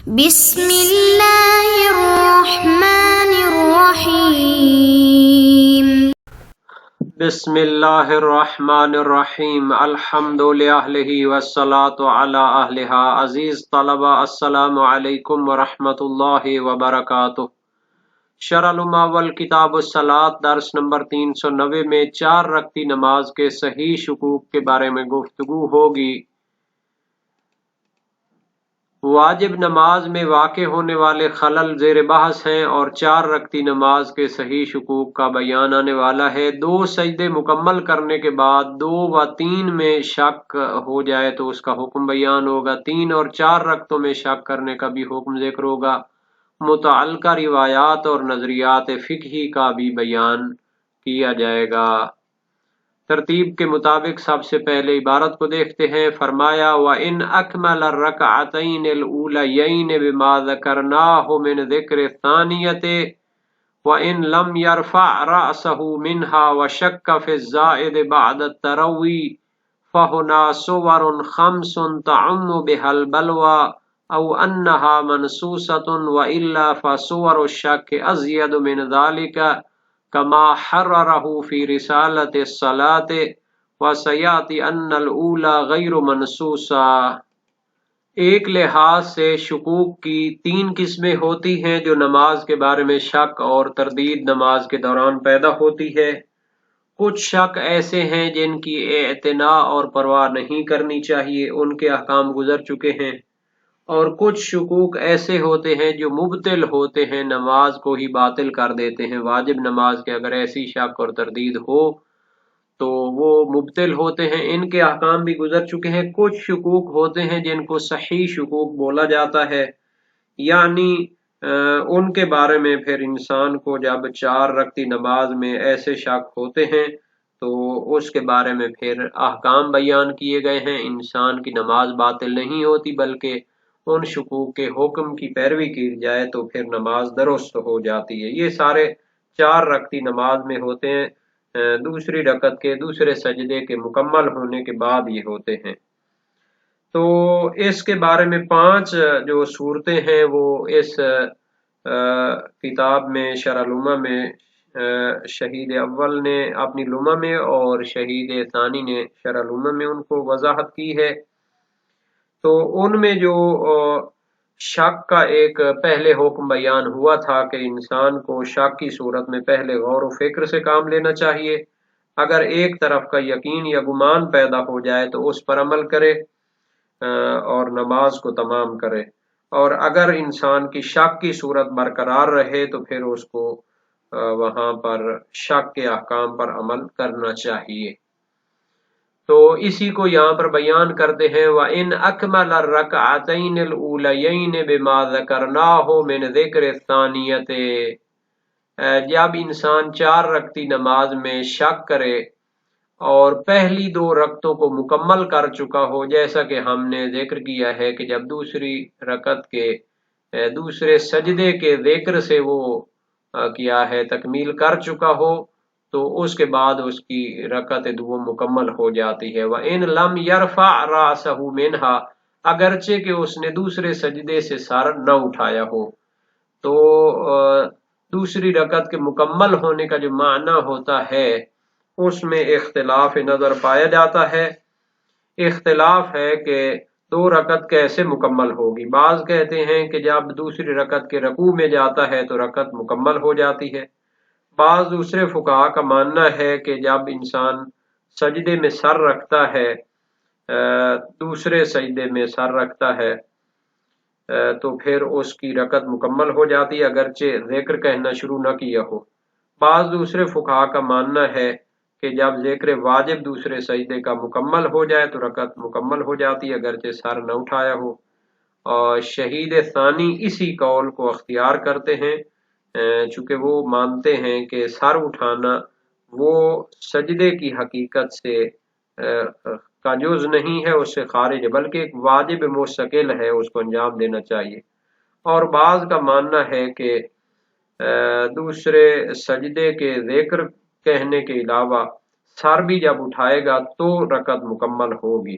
بسم اللہ الرحمن الرحیم بسم اللہ الرحمن الرحیم الحمد للہ والصلاة علی اہلہا۔ عزیز طلبہ السلام علیکم ورحمۃ اللہ وبرکاتہ۔ شرح العلوم والکتاب الصلاۃ درس نمبر 390 میں 4 رکعتی نماز کے صحیح شکوک کے بارے میں گفتگو ہوگی۔ واجب نماز میں واقع ہونے والے خلل زیر بحث ہیں اور 4 رکعتی نماز کے صحیح شکوک کا بیان آنے والا ہے۔ 2 سجدے مکمل کرنے کے بعد 2 و 3 میں شک ہو جائے تو اس کا حکم بیان ہوگا۔ 3 اور 4 رکعتوں میں شک کرنے کا بھی حکم ذکر ہوگا۔ متعلقہ روایات اور نظریات فقہی کا بھی بیان کیا جائے گا۔ ترتیب کے مطابق سب سے پہلے عبارت کو دیکھتے ہیں۔ فرمایا وَإِنْ أَكْمَلَ الرَّكْعَتَيْنِ الْأُولَيَيْنِ بِمَا ذَكَرْنَاهُ مِنْ ذِكْرِ الثَّانِيَةِ وَإِنْ لَمْ يَرْفَعْ رَأْسَهُ مِنْهَا وَشَكَّ فِي الزَّائِدِ بَعْدَ التَّرَوِّي فَهُنَا صُوَرٌ 5 تَعُمُّ بِهَا الْبَلْوَى أَوْ أَنَّهَا مَنْسُوسَةٌ وَإِلَّا فَصُوَرُ الشَّكِّ أَزْيَدُ مِنْ ذَلِكَ كما حررہ فی رسالۃ الصلاۃ وسیاتی ان الاولی غیر منصوصہ۔ ایک لحاظ سے شکوک کی 3 قسمیں ہوتی ہیں جو نماز کے بارے میں شک اور تردید نماز کے دوران پیدا ہوتی ہے۔ کچھ شک ایسے ہیں جن کی اعتناء اور پرواہ نہیں کرنی چاہیے، ان کے احکام گزر چکے ہیں، اور کچھ شکوک ایسے ہوتے ہیں جو مبطل ہوتے ہیں، نماز کو ہی باطل کر دیتے ہیں۔ واجب نماز کے اگر ایسی شک اور تردید ہو تو وہ مبطل ہوتے ہیں، ان کے احکام بھی گزر چکے ہیں۔ کچھ شکوک ہوتے ہیں جن کو صحیح شکوک بولا جاتا ہے، یعنی ان کے بارے میں پھر انسان کو جب 4 رکعتی نماز میں ایسے شک ہوتے ہیں تو اس کے بارے میں پھر احکام بیان کیے گئے ہیں۔ انسان کی نماز باطل نہیں ہوتی بلکہ ان شکوک کے حکم کی پیروی کی جائے تو پھر نماز درست ہو جاتی ہے۔ یہ سارے 4 رکعتی نماز میں ہوتے ہیں، دوسری رکعت کے دوسرے سجدے کے مکمل ہونے کے بعد یہ ہوتے ہیں۔ تو اس کے بارے میں 5 جو صورتیں ہیں وہ اس کتاب میں شرح العلوم میں شہید اول نے اپنی لمح میں اور شہید ثانی نے شرح العلوم میں ان کو وضاحت کی ہے۔ تو ان میں جو شک کا ایک پہلے حکم بیان ہوا تھا کہ انسان کو شک کی صورت میں پہلے غور و فکر سے کام لینا چاہیے۔ اگر ایک طرف کا یقین یا گمان پیدا ہو جائے تو اس پر عمل کرے اور نماز کو تمام کرے، اور اگر انسان کی شک کی صورت برقرار رہے تو پھر اس کو وہاں پر شک کے احکام پر عمل کرنا چاہیے۔ تو اسی کو یہاں پر بیان کرتے ہیں وَإِنْ أَكْمَلَ الرَّكْعَتَيْنِ الْأُولَيَيْنِ بِمَا ذَكَرْنَاهُ مِنْ ذِكْرِ الثَّانِيَةِ، جب انسان 4 رکعتی نماز میں شک کرے اور پہلی 2 رکعتوں کو مکمل کر چکا ہو، جیسا کہ ہم نے ذکر کیا ہے کہ جب دوسری رکعت کے دوسرے سجدے کے ذکر سے وہ کیا ہے تکمیل کر چکا ہو تو اس کے بعد اس کی رکعت دوم مکمل ہو جاتی ہے۔ وَإِنْ لَمْ يَرْفَعْ رَأْسَهُ مِنْهَا، اگرچہ کہ اس نے دوسرے سجدے سے سر نہ اٹھایا ہو۔ تو دوسری رکعت کے مکمل ہونے کا جو معنی ہوتا ہے اس میں اختلاف نظر پایا جاتا ہے۔ اختلاف ہے کہ 2 رکعت کیسے مکمل ہوگی۔ بعض کہتے ہیں کہ جب دوسری رکعت کے رکوع میں جاتا ہے تو رکعت مکمل ہو جاتی ہے۔ بعض دوسرے فقہا کا ماننا ہے کہ جب انسان سجدے میں سر رکھتا ہے، دوسرے سجدے میں سر رکھتا ہے تو پھر اس کی رکعت مکمل ہو جاتی ہے اگرچہ ذکر کہنا شروع نہ کیا ہو۔ بعض دوسرے فقہا کا ماننا ہے کہ جب ذکر واجب دوسرے سجدے کا مکمل ہو جائے تو رکعت مکمل ہو جاتی ہے اگرچہ سر نہ اٹھایا ہو۔ اور شہید ثانی اسی قول کو اختیار کرتے ہیں، چونکہ وہ مانتے ہیں کہ سر اٹھانا وہ سجدے کی حقیقت سے کا جز نہیں ہے، اس سے خارج ہے، بلکہ ایک واجب مستقل ہے، اس کو انجام دینا چاہیے۔ اور بعض کا ماننا ہے کہ دوسرے سجدے کے ذکر کہنے کے علاوہ سر بھی جب اٹھائے گا تو رکعت مکمل ہوگی۔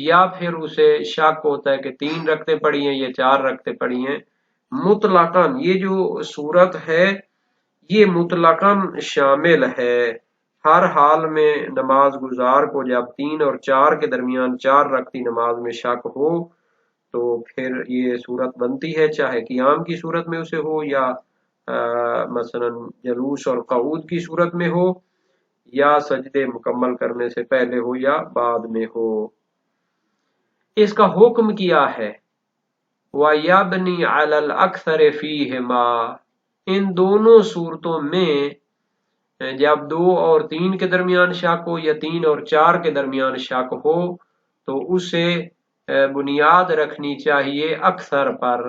یا پھر اسے شک ہوتا ہے کہ 3 رکعتیں پڑھی ہیں یا 4 رکعتیں پڑھی ہیں، مطلقاً یہ جو صورت ہے یہ مطلقاً شامل ہے، ہر حال میں نماز گزار کو جب 3 اور 4 کے درمیان 4 رکعتی نماز میں شک ہو تو پھر یہ صورت بنتی ہے، چاہے قیام کی صورت میں اسے ہو یا مثلا جلوس اور قعود کی صورت میں ہو، یا سجدے مکمل کرنے سے پہلے ہو یا بعد میں ہو۔ اس کا حکم کیا ہے؟ وَيَبْنِي عَلَى الْأَكْثَرِ فِيهِمَا، ان دونوں صورتوں میں جب 2 اور 3 کے درمیان شک ہو یا 3 اور 4 کے درمیان شک ہو تو اسے بنیاد رکھنی چاہیے اکثر پر،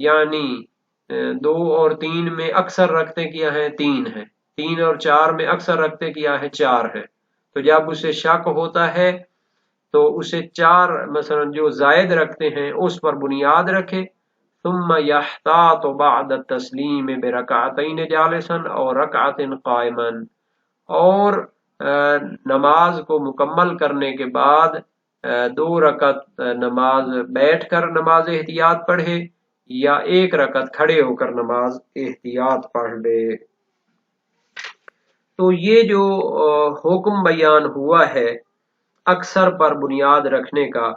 یعنی 2 اور 3 میں اکثر رکھتے کیا ہے 3 ہے، 3 اور 4 میں اکثر رکھتے کیا ہے 4 ہے، تو جب اسے شک ہوتا ہے تو اسے 4 مثلا جو زائد رکھتے ہیں اس پر بنیاد رکھے، ثم یحتاط بعد التسلیم برکعتین جالسا اور رکعت قائما، اور نماز کو مکمل کرنے کے بعد 2 رکعت نماز بیٹھ کر نماز احتیاط پڑھے یا 1 رکعت کھڑے ہو کر نماز احتیاط پڑھ لے۔ تو یہ جو حکم بیان ہوا ہے اکثر پر بنیاد رکھنے کا،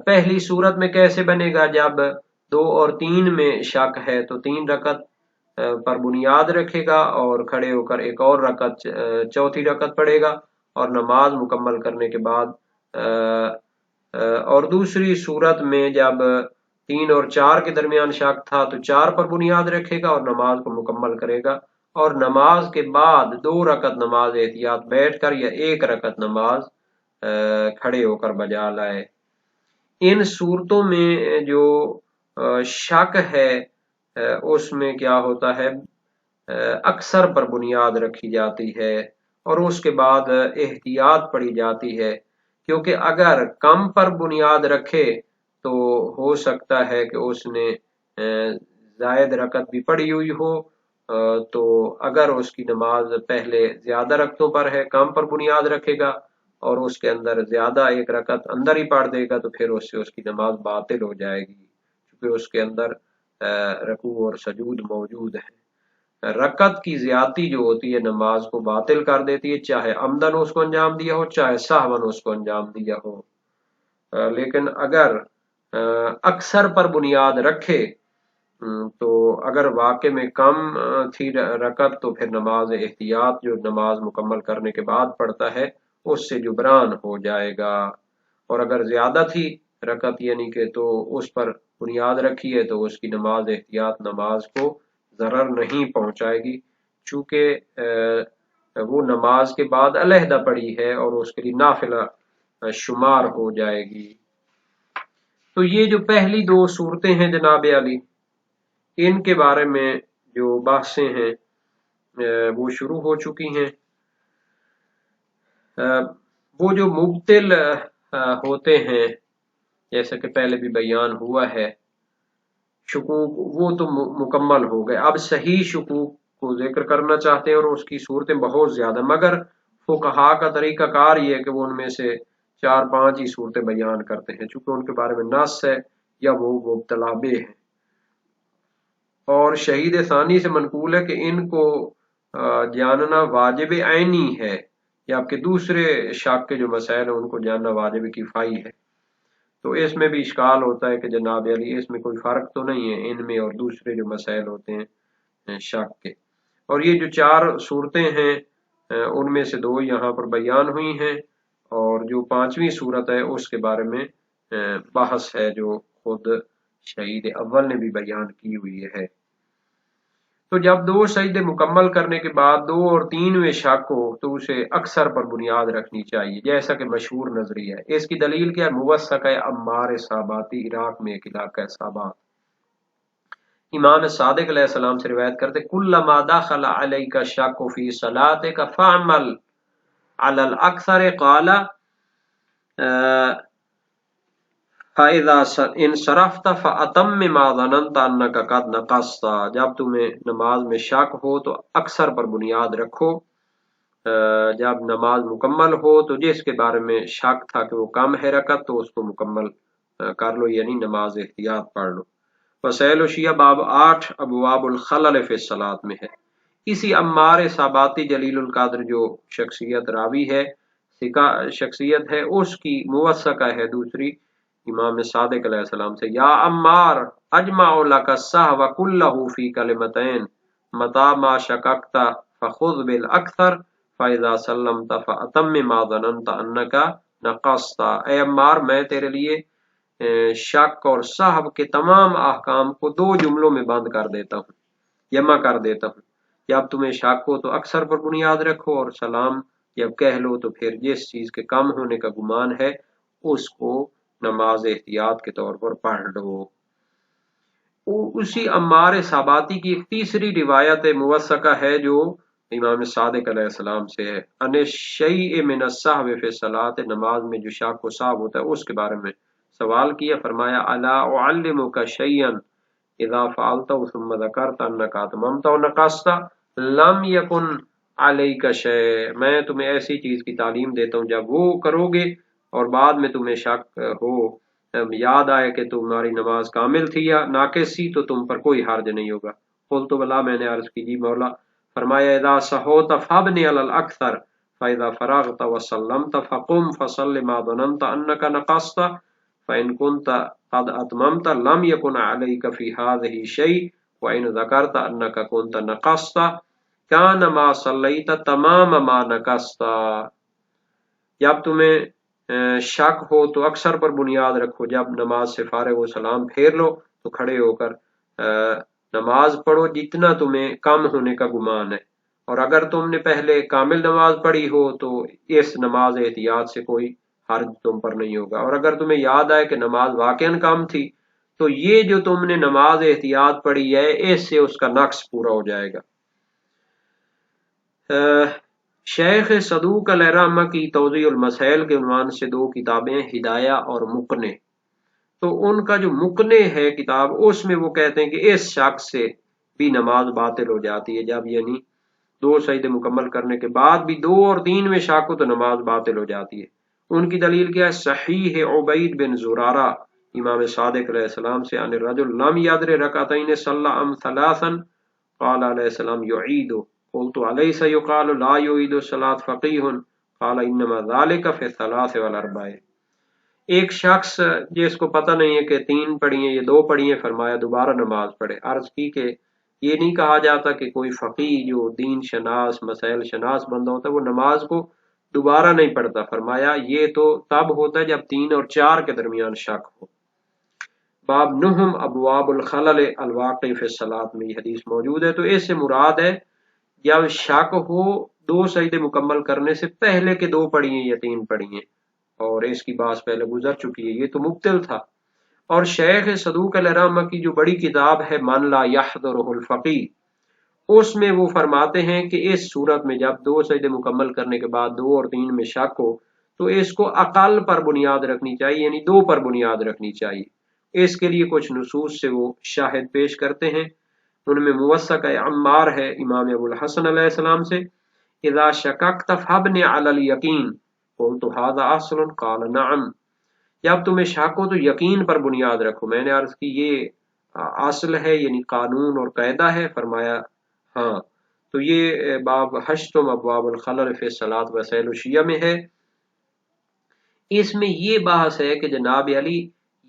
پہلی صورت میں کیسے بنے گا؟ جب 2 اور 3 میں شک ہے تو 3 رکعت پر بنیاد رکھے گا اور کھڑے ہو کر 1 اور رکعت، چوتھی رکعت پڑھے گا اور نماز مکمل کرنے کے بعد اور دوسری صورت میں جب 3 اور 4 کے درمیان شک تھا تو 4 پر بنیاد رکھے گا اور نماز کو مکمل کرے گا، اور نماز کے بعد 2 رکعت نماز احتیاط بیٹھ کر یا 1 رکعت نماز کھڑے ہو کر بجا لائے۔ ان صورتوں میں جو شک ہے اس میں کیا ہوتا ہے، اکثر پر بنیاد رکھی جاتی ہے اور اس کے بعد احتیاط پڑھی جاتی ہے، کیونکہ اگر کم پر بنیاد رکھے تو ہو سکتا ہے کہ اس نے زائد رکعت بھی پڑھی ہوئی ہو، تو اگر اس کی نماز پہلے زیادہ رکعتوں پر ہے، کم پر بنیاد رکھے گا اور اس کے اندر زیادہ 1 رکعت اندر ہی پڑھ دے گا تو پھر اس سے اس کی نماز باطل ہو جائے گی، کیونکہ اس کے اندر رکوع اور سجود موجود ہے۔ رکعت کی زیادتی جو ہوتی ہے نماز کو باطل کر دیتی ہے، چاہے عمدن اس کو انجام دیا ہو چاہے سہون اس کو انجام دیا ہو، لیکن اگر اکثر پر بنیاد رکھے تو اگر واقع میں کم تھی رکعت تو پھر نماز احتیاط جو نماز مکمل کرنے کے بعد پڑھتا ہے اس سے جبران ہو جائے گا، اور اگر زیادہ تھی رکعت یعنی کہ تو اس پر بنیاد رکھی ہے تو اس کی نماز احتیاط نماز کو ضرر نہیں پہنچائے گی، چونکہ وہ نماز کے بعد علیحدہ پڑھی ہے اور اس کے لیے نافلہ شمار ہو جائے گی۔ تو یہ جو پہلی 2 صورتیں ہیں جناب علی، ان کے بارے میں جو بحثیں ہیں وہ شروع ہو چکی ہیں۔ وہ جو مبطل ہوتے ہیں جیسا کہ پہلے بھی بیان ہوا ہے، شکوک وہ تو مکمل ہو گئے، اب صحیح شکوک کو ذکر کرنا چاہتے ہیں اور اس کی صورتیں بہت زیادہ، مگر فقہا کا طریقہ کار یہ ہے کہ وہ ان میں سے 4-5 ہی صورتیں بیان کرتے ہیں، چونکہ ان کے بارے میں نص ہے یا وہ مبتلا بہ ہیں، اور شہید ثانی سے منقول ہے کہ ان کو جاننا واجب عینی ہے، یا آپ کے دوسرے شک کے جو مسائل ہیں ان کو جاننا واجب کفائی ہے۔ تو اس میں بھی اشکال ہوتا ہے کہ جناب علی اس میں کوئی فرق تو نہیں ہے ان میں اور دوسرے جو مسائل ہوتے ہیں شک کے، اور یہ جو 4 صورتیں ہیں ان میں سے 2 یہاں پر بیان ہوئی ہیں، اور جو 5ویں صورت ہے اس کے بارے میں بحث ہے جو خود شہید اول نے بھی بیان کی ہوئی ہے۔ تو جب 2 سجدے مکمل کرنے کے بعد 2 اور 3 میں شک ہو تو اسے اکثر پر بنیاد رکھنی چاہیے، جیسا کہ مشہور نظریہ ہے۔ اس کی دلیل کیا ہے؟ موثق عمار صاباتی، عراق میں ایک علاقہ ہے صابات، امام صادق علیہ السلام سے روایت کرتے کلما دخل علیک الشک فی صلاتک فاعمل علی الاکثر قال فَإِذَا انصرفت فَأَتَمِّ مَا ظَنَنْتَ أَنَّكَ قَدْ نَقَصْتَ، جب تمہیں نماز میں شک ہو تو اکثر پر بنیاد رکھو، جب نماز مکمل ہو تو جس کے بارے میں شک تھا کہ وہ کم ہے رکعت تو اس کو مکمل کر لو، یعنی نماز احتیاط پڑھ لو۔ وسائل شیعہ باب 8 ابواب الخلل فی الصلاۃ میں ہے۔ اسی عمار ثاباتی جلیل القدر جو شخصیت راوی ہے، ثقہ شخصیت ہے، اس کی موثقہ ہے دوسری امام صادق علیہ السلام سے، یا عمار اجمع لک السہو کلہ فی کلمتین متی ما شککت فخذ بالاکثر فاذا سلمت فاتم ما ظننت انک نقصت۔ اے عمار، میں تیرے لیے شک اور سہو کے تمام احکام کو 2 جملوں میں بند کر دیتا ہوں، جمع کر دیتا ہوں۔ جب تمہیں شک ہو تو اکثر پر بنیاد رکھو، اور سلام جب کہہ لو تو پھر جس چیز کے کم ہونے کا گمان ہے اس کو نماز احتیاط کے طور پر پڑھ لو۔ اسی عمار ثاباتی کی ایک تیسری روایت موثقہ ہے جو امام صادق علیہ السلام سے ہے، ان الشیء من السہو فی الصلاۃ، نماز میں جو شک و سہو ہوتا ہے اس کے بارے میں سوال کیا، فرمایا الا اعلمک شیئا اذا فعلته ثم ذکرت انک اتممت ونقصت لم یکن علیک شیء، میں تمہیں ایسی چیز کی تعلیم دیتا ہوں جب وہ کرو گے اور بعد میں تمہیں شک ہو، یاد آئے کہ تمہاری نماز کامل تھی یا ناقص تھی، تو تم پر کوئی حرج نہیں ہوگا۔ قلت بلا، میں نے عرض کی جی مولا۔ فرمایا اذا سہوت فابنی علی الاکثر فاذا فرغت وسلمت فقم فصل ما ظننت انک نقصت فان كنت قد اتممت لم يكن عليك في هذه شيء وان ذكرت انك كنت نقصت كان ما صليت تمام ما نقصت۔ جب تمہیں شک ہو تو اکثر پر بنیاد رکھو، جب نماز سے فارغ ہو سلام پھیر لو تو کھڑے ہو کر نماز پڑھو جتنا تمہیں کم ہونے کا گمان ہے، اور اگر تم نے پہلے کامل نماز پڑھی ہو تو اس نماز احتیاط سے کوئی حرج تم پر نہیں ہوگا، اور اگر تمہیں یاد آئے کہ نماز واقعاً کم تھی تو یہ جو تم نے نماز احتیاط پڑھی ہے اس سے اس کا نقص پورا ہو جائے گا۔ شیخ صدوق علیہ رحمہ کی توضیح المسائل کے عنوان سے 2 کتابیں ہدایہ اور مقنع، تو ان کا جو مقنع ہے کتاب اس میں وہ کہتے ہیں کہ اس شخص سے بھی نماز باطل ہو جاتی ہے، جب یعنی 2 سجدے مکمل کرنے کے بعد بھی 2 اور 3 میں شک ہو تو نماز باطل ہو جاتی ہے۔ ان کی دلیل کیا ہے؟ صحیح عبید بن زرارہ امام صادق علیہ السلام سے ان الرجل لم یدر رکعتین صلی ام ثلاثا قال علیہ السلام یعید، قلت الیس یقال لا یعید الصلاۃ فقیہ قال انما ذلک فی الثلاث والاربع۔ ایک شخص جس کو پتہ نہیں ہے کہ 3 پڑھی ہیں یا 2 پڑھی ہیں، فرمایا دوبارہ نماز پڑھے۔ عرض کی کہ یہ نہیں کہا جاتا کہ کوئی فقیہ جو دین شناس مسائل شناس بندہ ہوتا ہے وہ نماز کو دوبارہ نہیں پڑھتا، فرمایا یہ تو تب ہوتا ہے جب 3 اور 4 کے درمیان شک ہو۔ باب 9 ابواب الخلل الواقع فی الصلاۃ میں یہ حدیث موجود ہے، تو اس سے مراد ہے جب شک ہو 2 سجدے مکمل کرنے سے پہلے کہ 2 پڑھی ہیں یا 3 پڑھی ہیں، اور اس کی بات پہلے گزر چکی ہے، یہ تو مبطل تھا۔ اور شیخ صدوق علیہ رحمہ کی جو بڑی کتاب ہے من لا یحضرہ الفقیہ، اس میں وہ فرماتے ہیں کہ اس صورت میں جب 2 سجدے مکمل کرنے کے بعد 2 اور 3 میں شک ہو تو اس کو اقل پر بنیاد رکھنی چاہیے، یعنی 2 پر بنیاد رکھنی چاہیے۔ اس کے لیے کچھ نصوص سے وہ شاہد پیش کرتے ہیں، ان میں موثق عمار ہے امام ابو الحسن علیہ السلام سے، اذا شککت فابن علی الیقین قلت هذا اصل قال نعم، جب تمہیں شک ہو تو یقین پر بنیاد رکھو، میں نے عرض کی یہ اصل ہے یعنی قانون اور قاعدہ ہے، فرمایا ہاں۔ تو یہ باب 8 ابواب الخلل فی الصلاۃ وسائل الشیعہ میں ہے۔ اس میں یہ بحث ہے کہ جناب علی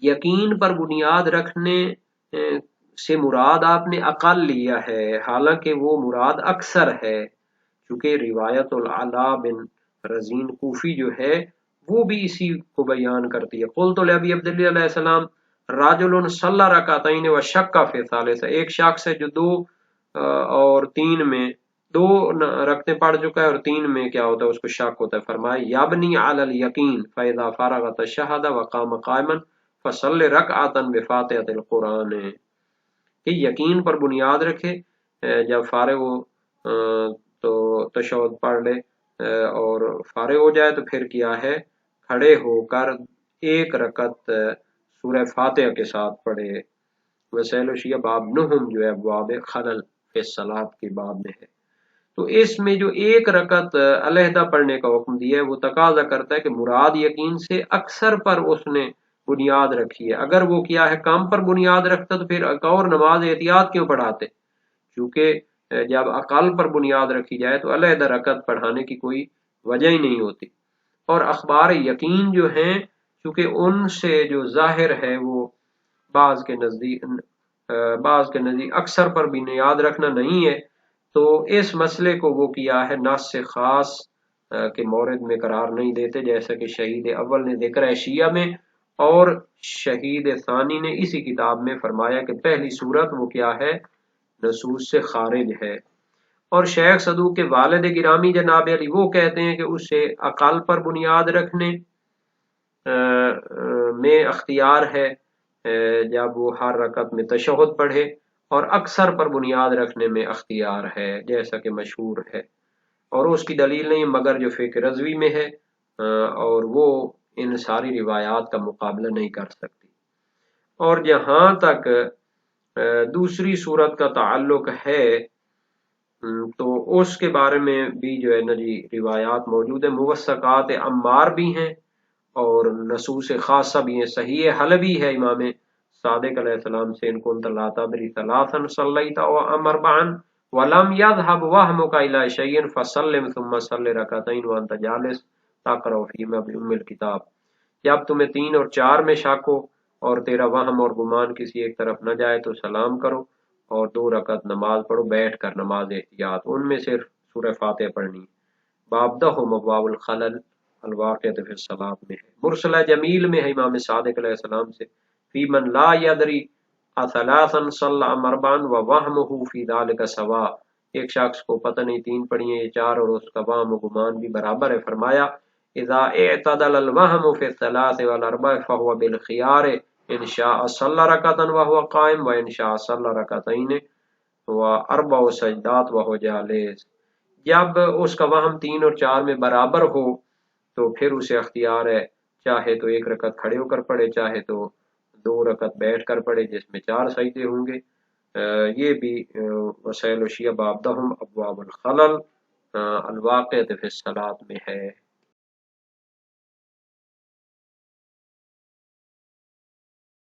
یقین پر بنیاد رکھنے سے مراد آپ نے اقل لیا ہے، حالانکہ وہ مراد اکثر ہے، چونکہ روایت العلا بن رزین کوفی جو ہے وہ بھی اسی کو بیان کرتی ہے۔ قلت لابی عبداللہ علیہ السلام راجل صلی رکعتین و شک فی الثالثہ، ایک شخص ہے جو 2 اور 3 میں 2 رکعتیں پڑھ چکا ہے اور 3 میں کیا ہوتا ہے اس کو شک ہوتا ہے، فرمایا یبنی علی الیقین فاذا فرغ تشہد وقام قائما فصلی رکعتا بفاتحۃ القرآن، کہ یقین پر بنیاد رکھے، جب فارغ ہو تو تشہد پڑھ لے اور فارغ ہو جائے تو پھر کیا ہے کھڑے ہو کر 1 رکعت سورہ فاتحہ کے ساتھ پڑھے۔ وسائل الشیعہ باب 9 جو ہے ابواب خلل فی الصلاۃ کے باب میں ہے۔ تو اس میں جو ایک رکعت علیحدہ پڑھنے کا حکم دیا ہے وہ تقاضا کرتا ہے کہ مراد یقین سے اکثر پر اس نے بنیاد رکھی ہے. اگر وہ کیا ہے کم پر بنیاد رکھتا تو پھر ایک اور نماز احتیاط کیوں پڑھاتے؟ کیونکہ جب اقل پر بنیاد رکھی جائے تو علیحدہ رکعت پڑھانے کی کوئی وجہ ہی نہیں ہوتی. اور اخبار یقین جو ہیں چونکہ ان سے جو ظاہر ہے وہ بعض کے نزدیک اکثر پر بنیاد رکھنا نہیں ہے، تو اس مسئلے کو وہ کیا ہے نص سے خاص کے مورد میں قرار نہیں دیتے، جیسا کہ شہید اول نے ذکر ہے شیعہ میں، اور شہید ثانی نے اسی کتاب میں فرمایا کہ پہلی صورت وہ کیا ہے نصوص سے خارج ہے. اور شیخ صدوق کے والد گرامی جناب علی وہ کہتے ہیں کہ اسے اقل پر بنیاد رکھنے میں اختیار ہے جب وہ ہر رکعت میں تشہد پڑھے، اور اکثر پر بنیاد رکھنے میں اختیار ہے جیسا کہ مشہور ہے. اور اس کی دلیل نہیں مگر جو فقہ رضوی میں ہے، اور وہ ان ساری روایات کا مقابلہ نہیں کر سکتی. اور جہاں تک دوسری صورت کا تعلق ہے تو اس کے بارے میں بھی جو ہے نا جی روایات موجود ہیں، موثقات عمار بھی ہیں اور نصوص خاصہ بھی ہیں. صحیح حلبی ہے امام صادق علیہ السلام سے ان كنت لا تدری ثلاثا صلیت او اربعا ولم يذهب وهمك الى شيء فسلم ثم صل ركعتين وانت جالس تقرأ فيما بأم الكتاب. جب تمہیں 3 اور 4 میں شک ہو اور تیرا وہم اور گمان کسی ایک طرف نہ جائے تو سلام کرو اور 2 رکعت نماز پڑھو بیٹھ کر نماز احتیاط، ان میں صرف سورہ فاتحہ پڑھنی. باب دہ مبواب الخلل الواقع فی الصلاۃ میں ہے. مرسلہ جمیل میں ہے امام صادق علیہ السلام سے فی من لا یدری اثلاثا صلی اربعا ووہمہ فی ذلک سوا، ایک شخص کو پتہ نہیں 3 پڑھی ہیں یا 4 اور اس کا وہم و گمان بھی برابر ہے. فرمایا اذا اعتدل الوہم فی الثلاث والاربع فهو بالخیار ان شاء صلی رکعتا وهو قائم وان شاء صلی رکعتین واربع سجدات وهو جالس. جب اس کا وہم 3 اور 4 میں برابر ہو تو پھر اسے اختیار ہے چاہے تو 1 رکعت کھڑے ہو کر پڑھے چاہے تو 2 رکعت بیٹھ کر پڑھے جس میں 4 سجدے ہوں گے. یہ بھی وسائل الشیعہ باب دہم ابواب الخلل الواقع فی الصلاۃ میں ہے.